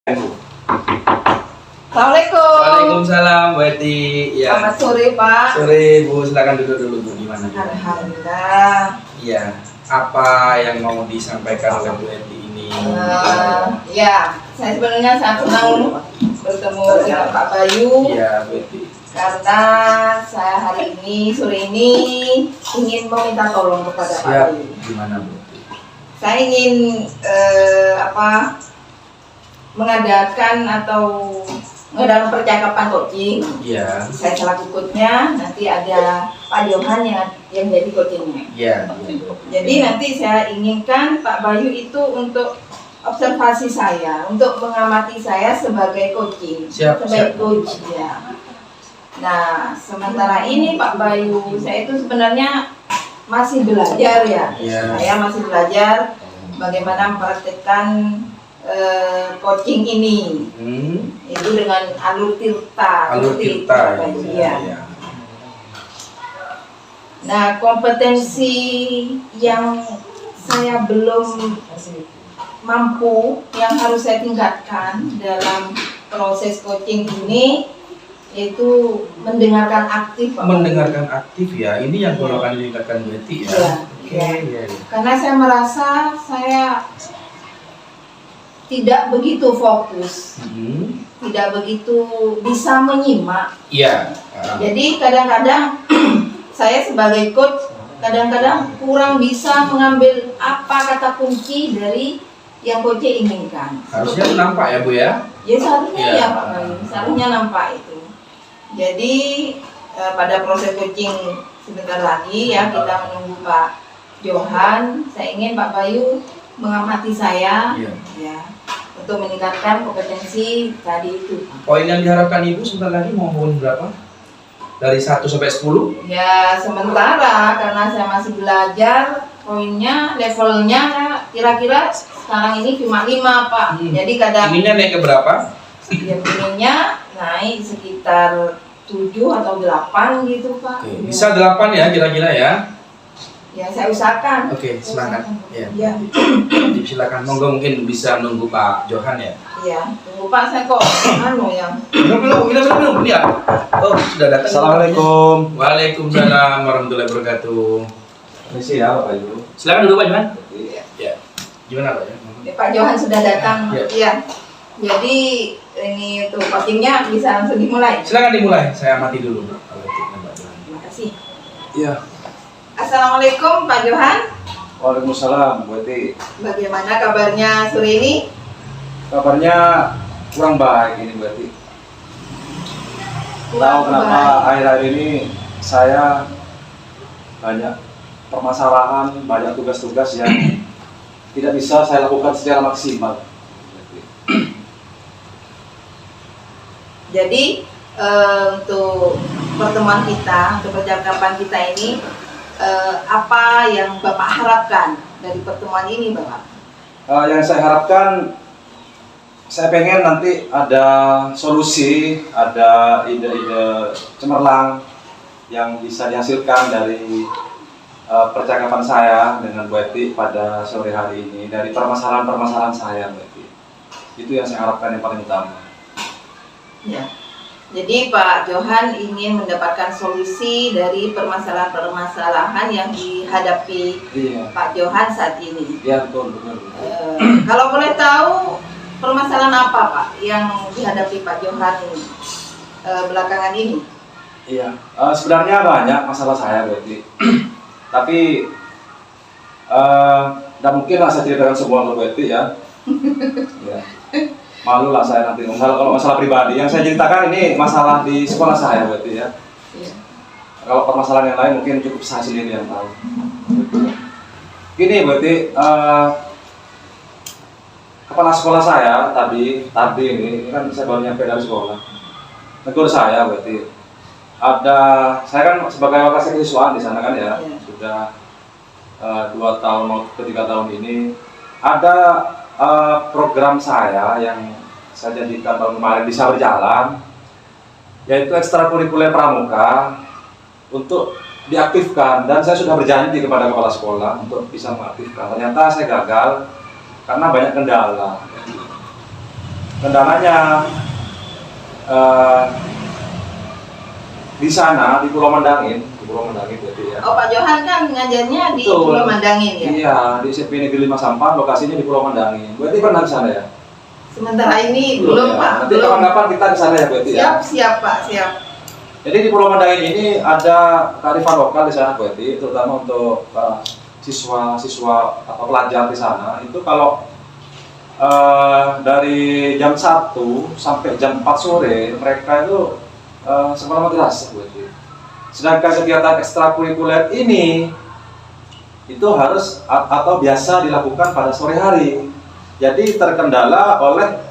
Assalamualaikum. Waalaikumsalam, Bu Eti. Ya. Selamat sore, Pak. Sore, Bu. Silakan duduk dulu, Bu. Gimana? Alhamdulillah. Iya. Apa yang mau disampaikan oleh Bu Eti ini? Ya, saya sebenarnya sangat senang bertemu dengan Pak Bayu. Iya, Bu Eti. Karena saya hari ini, sore ini ingin meminta tolong kepada Pak Siap. Bayu. Gimana, Bu Eti? Saya ingin mengadakan percakapan coaching. Iya. Saya selaku coachnya, nanti ada Pak Johan yang jadi coachingnya. Iya. Jadi nanti saya inginkan Pak Bayu itu untuk observasi saya, untuk mengamati saya sebagai coaching, sebagai coach ya. Nah, sementara ini Pak Bayu, saya itu sebenarnya masih belajar ya. Saya masih belajar bagaimana mempraktekkan coaching ini. Itu dengan alur tirta. Ya. Nah, kompetensi yang saya belum mampu, yang harus saya tingkatkan dalam proses coaching ini, yaitu mendengarkan aktif. Mendengarkan aktif ya, ini yang perlu akan ditingkatkan Bu Eti ya. Iya. Karena saya merasa saya tidak begitu fokus, tidak begitu bisa menyimak. Iya. Jadi kadang-kadang saya sebagai coach kadang-kadang kurang bisa mengambil apa kata kunci dari yang coach inginkan. Harusnya nampak ya, Bu ya? Ya seharusnya ya Pak Bayu, seharusnya nampak itu. Jadi pada proses coaching sebentar lagi ya, kita menunggu Pak Johan. Saya ingin Pak Bayu mengamati saya, ya, untuk meningkatkan kompetensi tadi itu. Poin yang diharapkan Ibu sebentar lagi mau berapa? Dari 1 sampai 10? Ya, sementara karena saya masih belajar, poinnya, levelnya kira-kira sekarang ini cuma 5 Pak. Jadi kadang ininya naik ke berapa? Ya, ininya naik sekitar 7 atau 8 gitu Pak. Oke, bisa 8 ya kira-kira ya? Ya, saya usahakan. Oke, semangat. Ya. Silakan, monggo mungkin bisa nunggu Pak Johan ya. Iya, tunggu Pak, saya kok yang Minum ya. Oh, sudah datang. Assalamualaikum. Waalaikumsalam warahmatullahi wabarakatuh. Permisi ya Bapak Ibu. Silakan duduk Pak Johan. Ya. Gimana Pak ya? Pak Johan sudah datang. Ya. Iya. Jadi ini tuh coachingnya bisa langsung dimulai. Silakan dimulai. Saya amati dulu Pak. Terima kasih. Iya. Assalamualaikum Pak Johan. Waalaikumsalam Bu Eti. Bagaimana kabarnya sore ini? Kabarnya kurang baik ini Bu Eti. Tahu kenapa akhir-akhir ini saya banyak permasalahan, banyak tugas-tugas yang tidak bisa saya lakukan secara maksimal. Jadi untuk pertemuan kita, untuk percakapan kita ini, apa yang Bapak harapkan dari pertemuan ini, Bapak? Yang saya harapkan, saya pengen nanti ada solusi, ada ide-ide cemerlang yang bisa dihasilkan dari percakapan saya dengan Bu Eti pada sore hari ini, dari permasalahan-permasalahan saya, Bu Eti. Itu yang saya harapkan yang paling utama. Ya. Jadi Pak Johan ingin mendapatkan solusi dari permasalahan-permasalahan yang dihadapi Pak Johan saat ini. Iya, betul. Kalau boleh tahu, permasalahan apa Pak yang dihadapi Pak Johan belakangan ini? Iya, sebenarnya banyak masalah saya berarti. Tapi tidak mungkin lah saya ceritakan semua ke Bu Eti ya. Ya. Malu lah saya nanti kalau masalah pribadi. Yang saya ceritakan ini masalah di sekolah saya Bu Eti ya. Kalau permasalahan yang lain mungkin cukup saya sendiri yang tahu. Gini Bu Eti, kepala sekolah saya tadi ini kan saya baru nyampe dari sekolah. Negur saya Bu Eti. Saya kan sebagai wakil siswaan di sana kan ya. Sudah 2 tahun mau ke 3 tahun ini ada program saya yang saya jadikan tahun kemarin bisa berjalan, yaitu ekstrakurikuler pramuka untuk diaktifkan, dan saya sudah berjanji kepada kepala sekolah untuk bisa mengaktifkan. Ternyata saya gagal karena banyak kendala. kendalanya di sana di Pulau Mandangin berarti ya. Oh, Pak Johan kan ngajarnya di Betul. Pulau Mandangin ya? Iya, di SMP Negeri 5 Sampang, lokasinya di Pulau Mandangin. Berarti pernah di sana ya? Sementara ini belum ya. Pak. Nanti kapan-kapan kita ke sana ya berarti ya? Siap Pak, siap. Jadi di Pulau Mandangin ini ada kearifan lokal di sana berarti, terutama untuk siswa-siswa atau pelajar di sana. Itu kalau dari jam 1 sampai jam 4 sore mereka itu sekolah madrasah berarti. Sedangkan kegiatan ekstrakurikuler ini itu harus atau biasa dilakukan pada sore hari. Jadi terkendala oleh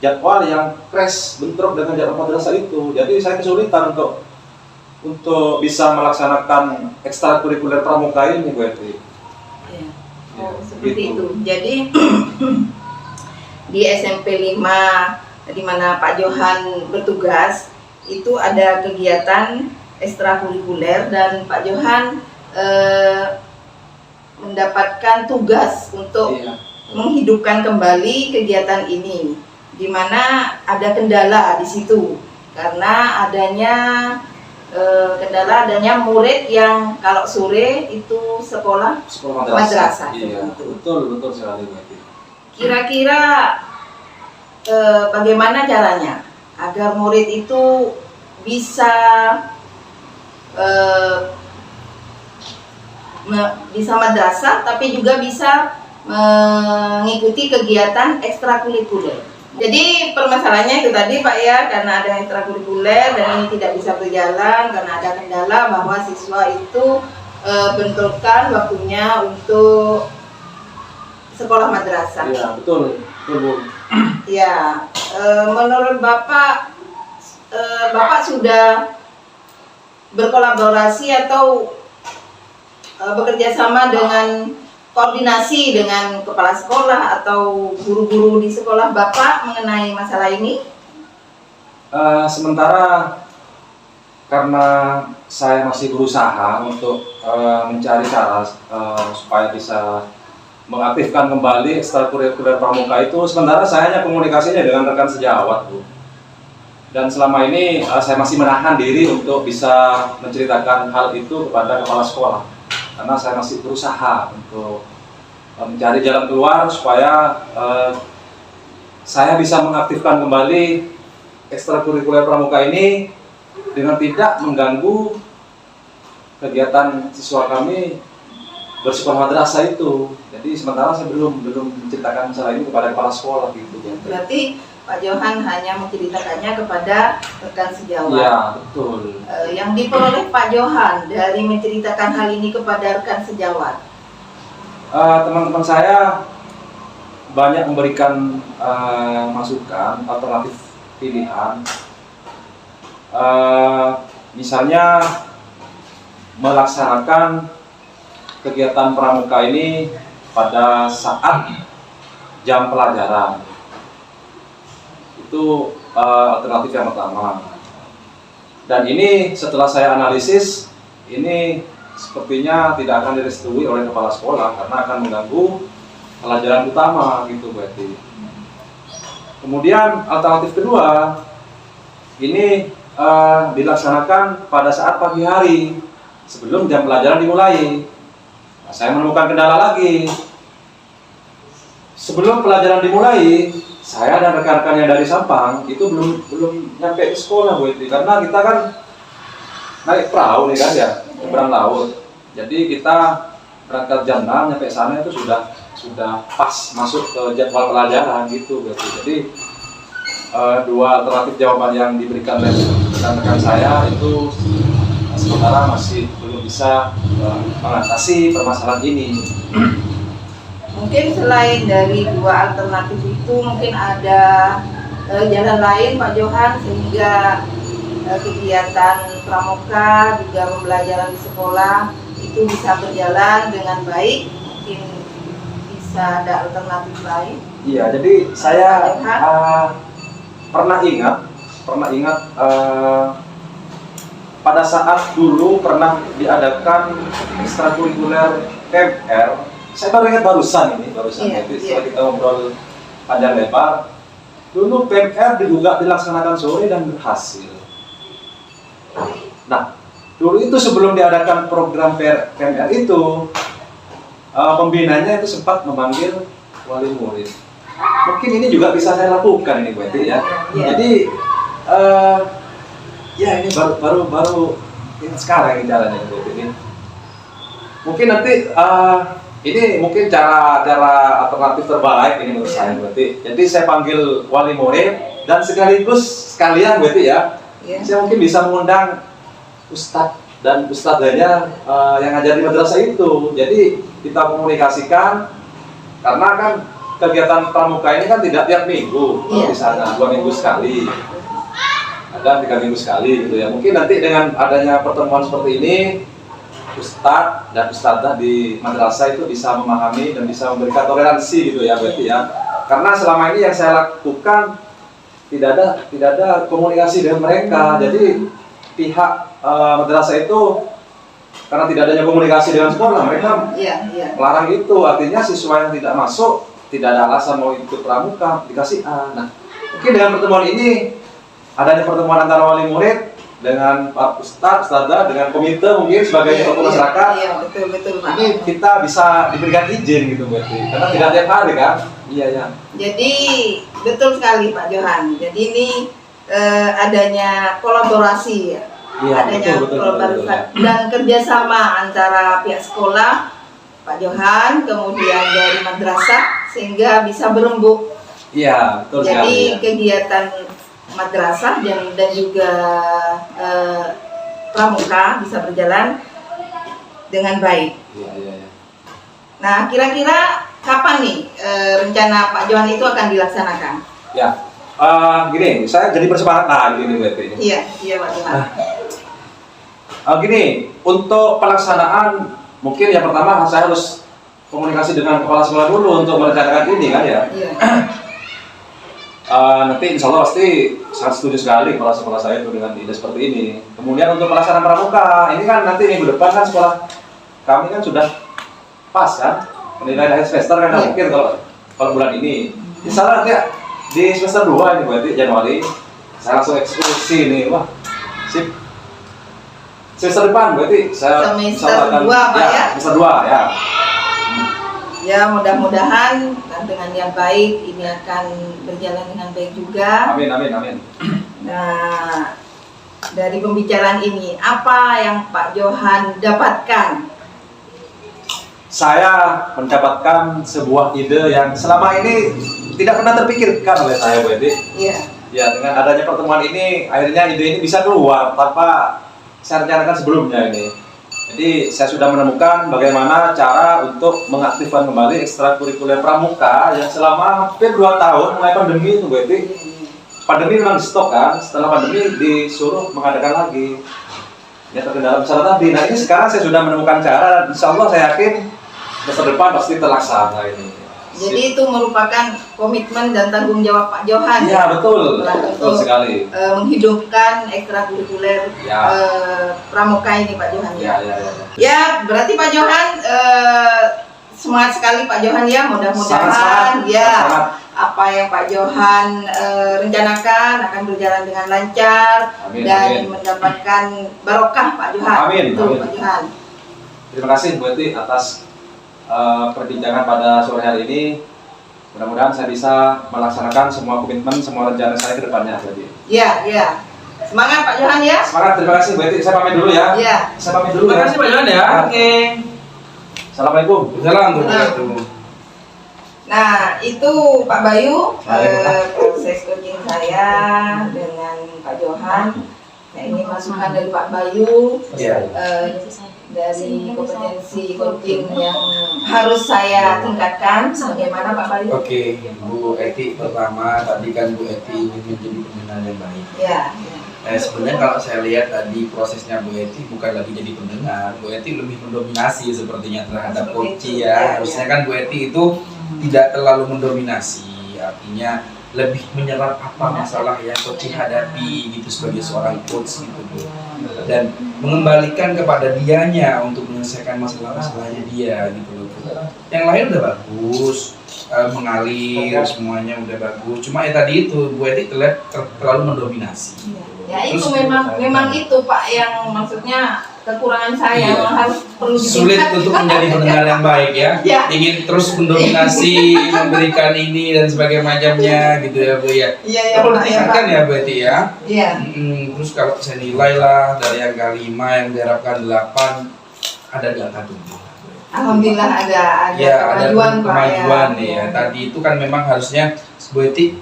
jadwal yang crash bentrok dengan jadwal madrasah itu. Jadi saya kesulitan untuk bisa melaksanakan ekstrakurikuler pramuka ini berarti. Ya. Ya, Oh, seperti gitu. itu. Jadi di SMP 5 di mana Pak Johan bertugas itu ada kegiatan ekstrakurikuler dan Pak Johan mendapatkan tugas untuk Iya. menghidupkan kembali kegiatan ini, di mana ada kendala di situ karena adanya murid yang kalau sore itu sekolah madrasah. Iya, betul sekali berarti. Kira-kira bagaimana caranya agar murid itu bisa bisa madrasah tapi juga bisa mengikuti kegiatan ekstrakurikuler. Jadi permasalahannya itu tadi Pak ya, karena ada ekstrakurikuler dan ini tidak bisa berjalan karena ada kendala bahwa siswa itu benturkan waktunya untuk sekolah madrasah. Iya, betul Bu. Ya, menurut Bapak, Bapak sudah berkolaborasi atau bekerja sama dengan koordinasi dengan kepala sekolah atau guru-guru di sekolah Bapak mengenai masalah ini? Sementara karena saya masih berusaha untuk mencari cara supaya bisa mengaktifkan kembali ekstrakurikuler pramuka itu, sementara saya hanya komunikasinya dengan rekan sejawat Bu. Dan selama ini saya masih menahan diri untuk bisa menceritakan hal itu kepada kepala sekolah, karena saya masih berusaha untuk mencari jalan keluar supaya saya bisa mengaktifkan kembali ekstrakurikuler pramuka ini dengan tidak mengganggu kegiatan siswa kami bersekolah madrasah itu. Jadi sementara saya belum menceritakan masalah ini kepada kepala sekolah gitu. Berarti Pak Johan hanya menceritakannya kepada rekan sejawat. Iya, betul. Yang diperoleh Pak Johan dari menceritakan hal ini kepada rekan sejawat. Teman-teman saya banyak memberikan masukan alternatif pilihan. Misalnya melaksanakan kegiatan pramuka ini pada saat jam pelajaran. Itu alternatif yang pertama. Dan ini setelah saya analisis, ini sepertinya tidak akan direstui oleh kepala sekolah karena akan mengganggu pelajaran utama gitu berarti. Kemudian alternatif kedua, ini dilaksanakan pada saat pagi hari sebelum jam pelajaran dimulai. Nah, saya menemukan kendala lagi. Sebelum pelajaran dimulai, saya dan rekan-rekan yang dari Sampang itu belum nyampe ke sekolah Bu Iti, karena kita kan naik perahu nih kan ya, nyebrang laut. Jadi kita berangkat jam 6 nyampe sana itu sudah pas masuk ke jadwal pelajaran gitu berarti. Jadi dua alternatif jawaban yang diberikan oleh rekan-rekan saya itu sementara masih belum bisa mengatasi permasalahan ini. Mungkin selain dari dua alternatif itu mungkin ada jalan lain Pak Johan sehingga kegiatan pramuka juga pembelajaran di sekolah itu bisa berjalan dengan baik. Mungkin bisa ada alternatif lain. Iya, jadi saya pernah ingat pada saat dulu pernah diadakan ekstrakurikuler KMR. Saya baru ingat barusan Iya, setelah kita ngobrol panjang lebar. dulu PMR juga dilaksanakan sore dan berhasil. Nah, dulu itu sebelum diadakan program PMR itu, pembinanya itu sempat memanggil wali murid. Mungkin ini juga bisa saya lakukan ini Bu Eti ya. Jadi ya ini baru ini sekarang ini caranya Bu Eti ini. Mungkin nanti ini mungkin cara alternatif terbaik ini menurut saya Bu Eti. Jadi saya panggil wali murid dan sekalian Bu Eti ya. Saya mungkin bisa mengundang ustadz dan ustadzanya yang ngajar di madrasah itu. Jadi kita komunikasikan, karena kan kegiatan pramuka ini kan tidak tiap minggu, di sana 2 minggu sekali, ada 3 minggu sekali gitu ya. Mungkin nanti dengan adanya pertemuan seperti ini, ustadz dan ustadzah di madrasah itu bisa memahami dan bisa memberikan toleransi gitu ya berarti ya. Karena selama ini yang saya lakukan tidak ada komunikasi dengan mereka. Jadi pihak madrasah itu karena tidak adanya komunikasi dengan sekolah, mereka melarang itu. Artinya siswa yang tidak masuk tidak ada alasan mau ikut pramuka, dikasih A. Nah, mungkin dengan pertemuan ini, adanya pertemuan antara wali murid dengan Pak Ustadz, Ustadzah, dengan komite mungkin sebagai tokoh masyarakat. Iya, betul Pak. Ini kita bisa diberikan izin gitu berarti, karena tidak tiap hari kan. Iya ya. Jadi betul sekali Pak Johan. Jadi ini adanya kolaborasi ya. Iya, adanya betul, kolaborasi dan kerjasama antara pihak sekolah, Pak Johan, kemudian dari madrasah, sehingga bisa berembuk. Iya, betul sekali. Jadi Ya. kegiatan madrasah dan juga pramuka bisa berjalan dengan baik. Iya. Nah, kira-kira kapan nih rencana Pak Johan itu akan dilaksanakan? Ya, gini, saya jadi bersemangat lagi nih berarti. Iya Pak Johan. Gini, untuk pelaksanaan mungkin yang pertama saya harus komunikasi dengan kepala sekolah dulu untuk merencanakan ini kan ya. Iya. Nanti insya Allah pasti sangat setuju sekali kepala sekolah saya itu dengan ide seperti ini. Kemudian untuk pelaksanaan pramuka, ini kan nanti minggu depan kan sekolah kami kan sudah pas kan, penilaian akhir semester kan mungkin kalau bulan ini. Insya Allah nanti di semester 2 ini berarti Januari saya langsung eksekusi nih, wah sip. Semester depan berarti saya semester 2 Pak ya? Semester 2 ya. Ya, mudah-mudahan dengan yang baik ini akan berjalan dengan baik juga. Amin. Nah, dari pembicaraan ini, apa yang Pak Johan dapatkan? Saya mendapatkan sebuah ide yang selama ini tidak pernah terpikirkan oleh saya, Bu Edi. Iya. Ya, dengan adanya pertemuan ini, akhirnya ide ini bisa keluar tanpa saya rencanakan sebelumnya ini. Jadi saya sudah menemukan bagaimana cara untuk mengaktifkan kembali ekstrakurikuler pramuka yang selama hampir 2 tahun mulai pandemi itu, Bu Edi. Pandemi memang di stok kan, setelah pandemi disuruh mengadakan lagi. Ya terkendala besar tadi. Nah ini sekarang saya sudah menemukan cara, insya Allah saya yakin semester depan pasti terlaksana ini. Jadi itu merupakan komitmen dan tanggung jawab Pak Johan. Iya betul, Nah, betul sekali. Menghidupkan ekstrakurikuler pramuka ini Pak Johan ya. Ya, berarti Pak Johan semangat sekali Pak Johan ya. Mudah-mudahan ya apa yang Pak Johan rencanakan akan berjalan dengan lancar. Amin. Mendapatkan barokah Pak Johan. Amin. Pak Johan. Terima kasih Bu Eti atas perbincangan pada sore hari ini. Mudah-mudahan saya bisa melaksanakan semua komitmen, semua rencana saya ke depannya. Iya. Semangat Pak Johan ya. Semangat, terima kasih Bu Eti. Saya pamit dulu ya. Iya. Saya pamit dulu. Terima kasih Pak Johan ya. Oke. Assalamualaikum. Assalamualaikum. Nah, itu Pak Bayu proses coaching saya dengan Pak Johan. Saya ingin masukan dari Pak Bayu. Dari kompetensi coaching yang harus saya tingkatkan, bagaimana Pak Bayu? Oke, Bu Eti, pertama tadi kan Bu Eti ingin menjadi pendengar yang baik. Ya. Sebenarnya kalau saya lihat tadi prosesnya Bu Eti bukan lagi jadi pendengar, Bu Eti lebih mendominasi sepertinya terhadap coaching ya. Harusnya kan Bu Eti itu tidak terlalu mendominasi, artinya lebih menyerap apa masalah yang coaching hadapi gitu sebagai seorang coach gitu Bu. Dan mengembalikan kepada dianya untuk menyelesaikan masalah-masalahnya dia gitu loh. yang lain udah bagus, mengalir semuanya udah bagus. Cuma ya tadi itu Bu Eti terlalu mendominasi. Ya itu Terus, memang itu Pak yang maksudnya kekurangan saya Iya. memang harus perlu Sulit untuk menjadi pendengar yang baik ya. Ya. Ingin terus mendominasi, memberikan ini dan sebagainya macamnya gitu ya Bu ya. Iya ya Perlu Pak ya Pak. diingatkan ya Bu Eti ya. Iya. Terus kalau saya nilai lah dari angka 5 yang diharapkan 8 ada di angka 7. Alhamdulillah ada Ya, ada kemajuan Pak kemajuan ya. nih ya. Tadi itu kan memang harusnya Bu Eti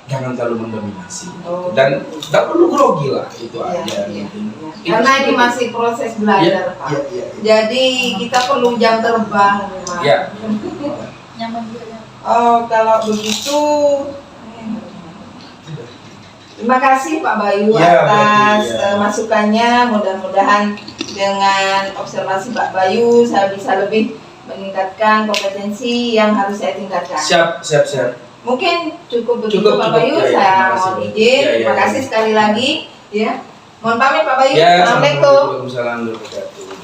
jangan terlalu mendominasi Oh. dan tak perlu grogi lah itu Iya, aja. iya, Gitu. iya. Itu Karena ini seperti- masih proses belajar Iya, Pak. iya, iya. Jadi kita perlu jam terbang memang. Ya. Oh kalau begitu terima kasih Pak Bayu Ya, atas berarti, ya. masukannya. Mudah-mudahan dengan observasi Pak Bayu saya bisa lebih meningkatkan kompetensi yang harus saya tingkatkan. Siap. Mungkin cukup begitu Cukup, Pak cukup. Bayu, Ya, ya, saya terima kasih. mohon izin. Ya, ya, Terima kasih ya. sekali lagi. Ya, mohon pamit Pak Bayu. Ya, Assalamualaikum. Waalaikumsalam warahmatullahi wabarakatuh.